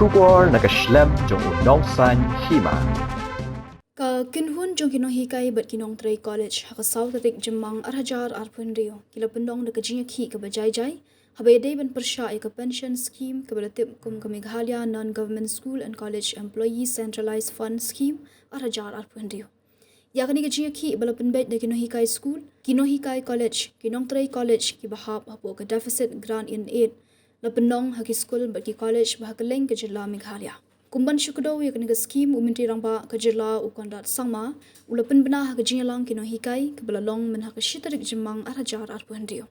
Shubor nakaslem jong Nongsan Hima. Ka kinhun jong Nonghikai bat Nongtrei College haka South Rik Jemang Arhajar Arpun Rio kila pendong na kajinya ki ka bajai habay ban persya ka pension scheme ka balatip kum ka Meghalaya Non-Government School and College Employee Centralized Fund Scheme Arhajar Arpun Rio. Ya kani kajinya ki balapan bet na Nonghikai School, Nonghikai College, Nongtrei College ki bahap hapo ka deficit grant in aid la pendong haki school bat ki college bahakaleng ka jilla Meghalaya. Kumban syukudaw ya kaniga scheme umintri rangba kajirla ukondat sangma ulapan bena ha kajinyalang Nonghikai kebalalong men ha kashitarik jemang arhajar arpuhendio.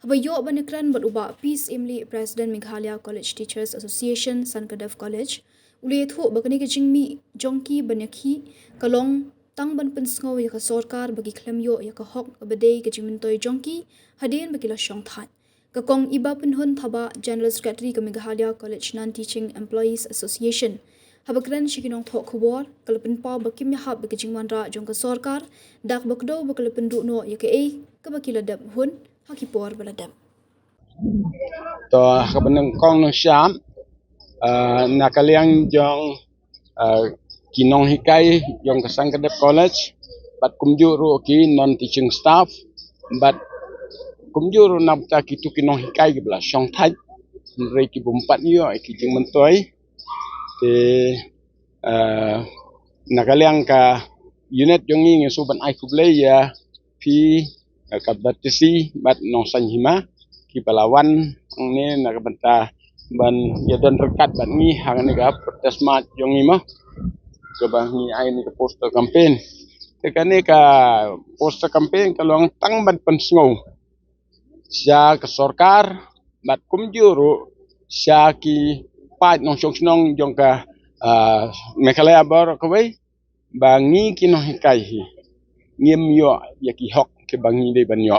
Habayo banekran bat uba Peace Emily President Meghalaya College Teachers Association Sngewïahap College uliyethu bakaniga jingmi jongki banyakhi kalong tang ban pensngaw ya ka sorkar bagi klemyo ya ka hok abadei ka jimintoy jongki hadin bakila syong that. Kakong iba penhun thaba General Secretary ke Meghalaya College Non-Teaching Employees Association. Habakran shikinong thok khubor kalapin pa Sngewïahap bakijingman ra jong ka sorkar dak bakdo bakalapin no ya ke kabakiladap hun hakipor baladap. To kabanang kong no syam nakaliang jong Nonghikai jong ka Sngewïahap College bat kumjuru ki non-teaching staff bat kumjuru nabta kitu Nonghikai ki bla syong thai rei ki bumpat yo ki jing mentoy te nakaliang ka unit jongi ngesuban ai kuble ya pi ka batisi bat nongsan Hima ki palawan ne nakabanta ban ya don rekat ban ni hang ni ga protesmat jongi ma ke bangi ai ni ka poster campaign te kane ka poster campaign kalong tang ban pensngau siya ke sorkar bat kumjuru siya ki pat nong syong jong ka Meghalaya bar kawai bangi Nonghikai hi ngiem yo ya ki hok ke bangi de ban yo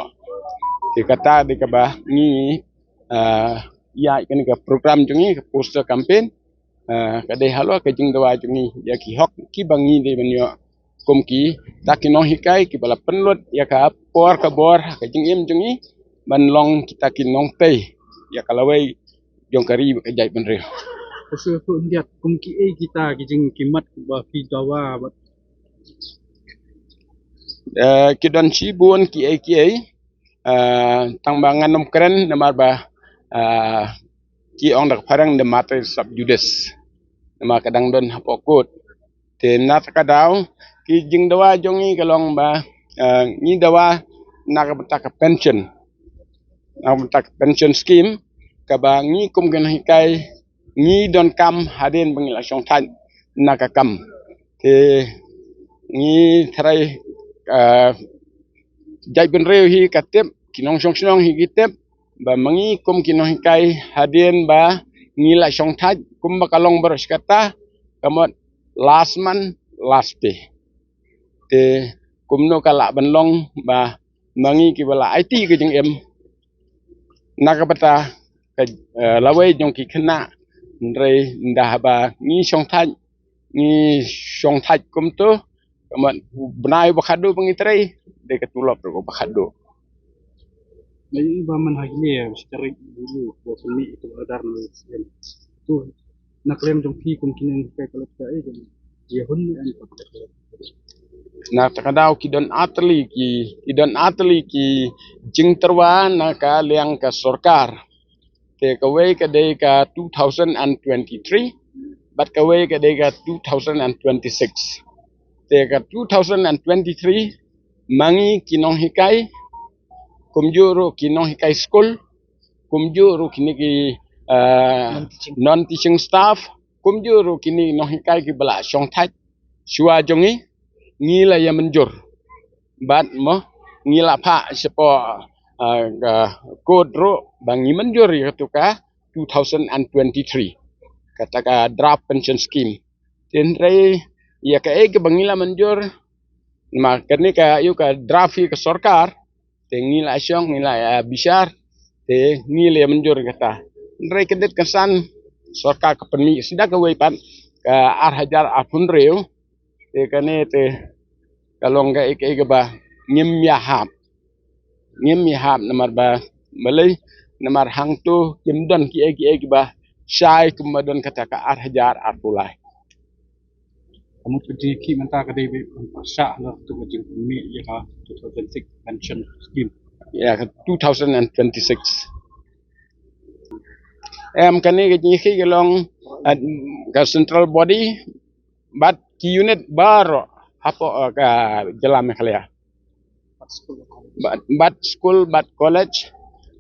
ke kata de ka ba ni ya kan ka program jongi ka poster campaign ka de halo ka jing dawa jongi ya ki hok ki bangi de ban yo kum ki ta Nonghikai ki bala penlut ya ka por ka bor ka jing em jongi ban long kita Nongtrei ya kalawai jong kari kajai benre Kasi ko ndiat kum ki kita kijing kimat ba fi dawa ba kidon si buon ki tangbangan nom keren namar ba ki ong dak parang de mate sub judes nama kadang don hapokut te nat kadaw ki jing dawa jongi kalong ba ni dawa nakabata pension pension scheme kabangi kum Nonghikai ni don kam hadin bangila syong tan nakakam te ni trai jai benreu hi katep kinong syong hi kitep ba mangi kum Nonghikai hadin ba ngila syong tan kum bakalong beros kata kamot last month last pay te kum no kala banlong ba mangi ki bala IT ke jeng em nakabata lawai jong ki kena ndrei ndah ba ni syong thaj kum tu kamat benai bakhado pengitrei de ketulop ro bakhado mai ba man hagne secara dulu ba peni itu adar no tu naklem jong fi kum Nonghikai kalau ka ya hun an na takadaw ki don atli ki jing terwa na ka liang ka sorkar te kawai ka de ka 2023 but kawai ka de ka 2026 te ka 2023 mangi Nonghikai kumjuru Nonghikai school kumjuru kini ki non-teaching staff kumjuru kini Nonghikai ki bala syong thaj shua jongi ngila ya menjur bat mo ngila pa sepo kodro bangi menjur ya tuka 2023 kata ka draft pension scheme tenrei ya ka ke bangila menjur ma kene ka yu ka draft ke sorkar te ngila syong ngila ya bisar te ngila ya menjur kata rei kedet kesan sorkar ke peni sidak ke wepan ka arhajar apun reu te kane te kalong ga ke ba Sngewïahap namar ba malay namar hang tu kimdon ki ba syai kemudian kata ka arhajar arpulai. Kamu kerja ki mentah kedai syak lah tu macam ni ya 2006 pension scheme. Ya 2026. Kani kerja ki gelong ke central body but ki unit baru apa ka jelam khalia. But school but college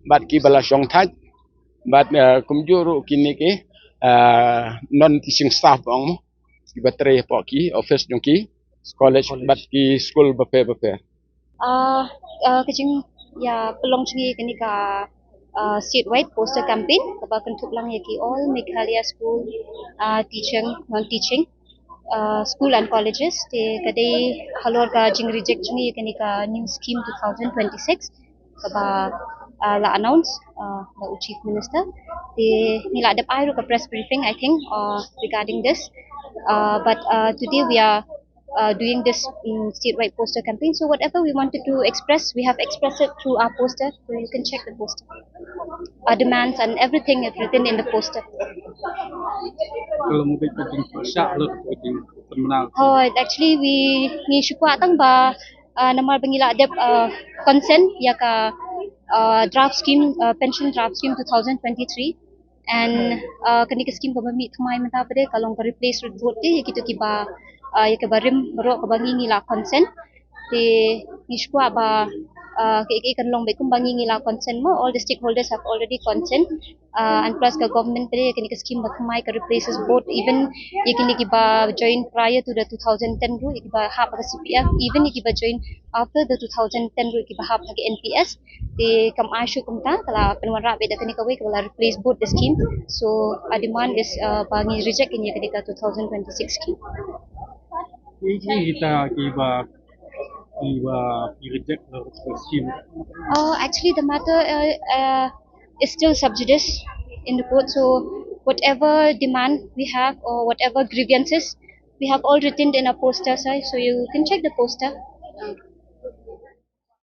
but ki bala syong thaj but kumjuru kini ki non teaching staff bang ki batre po ki office jong ki college but ki school bepe kecing ya pelong cengi kini ka statewide poster campaign kaba kentuk lang ya ki all Meghalaya school teaching non-teaching school and colleges te kadai halor ka jing reject cengi kini ka new scheme 2026 kaba la announce the chief minister te nila adap ai ka press briefing I think regarding this but today we are doing this statewide poster campaign. So whatever we wanted to express, we have expressed it through our poster. So you can check the poster. Our demands and everything is written in the poster. Kalau mau kerja syak lah tu kerja terminal. Oh, actually we syukur atang ba nama bangila adep consent ya ka draft scheme pension draft scheme 2023 and kani ka scheme ka bami thumai menta pade kalong ka replace report te kita kiba ya ke barim bro ke bangi ngila consent te nishkwa ba ke kan long be kum bangi ngila consent mo all the stakeholders have already consent and plus ka government pe ke ni scheme ba thumai ka replaces both even ye kini ki ba join prior to the 2010 ru ki ba hap ka CPF even ki ba join after the 2010 ru ki ba hap ka NPS te kam ashu kum ta kala penwara be da kini ka we kala replace both the scheme so our demand is bangi reject kini ka 2026 scheme. Ini kita kiba reject the scheme. Actually, the matter is still sub judice in the court. So, whatever demand we have or whatever grievances we have all written in a poster, sir. So you can check the poster.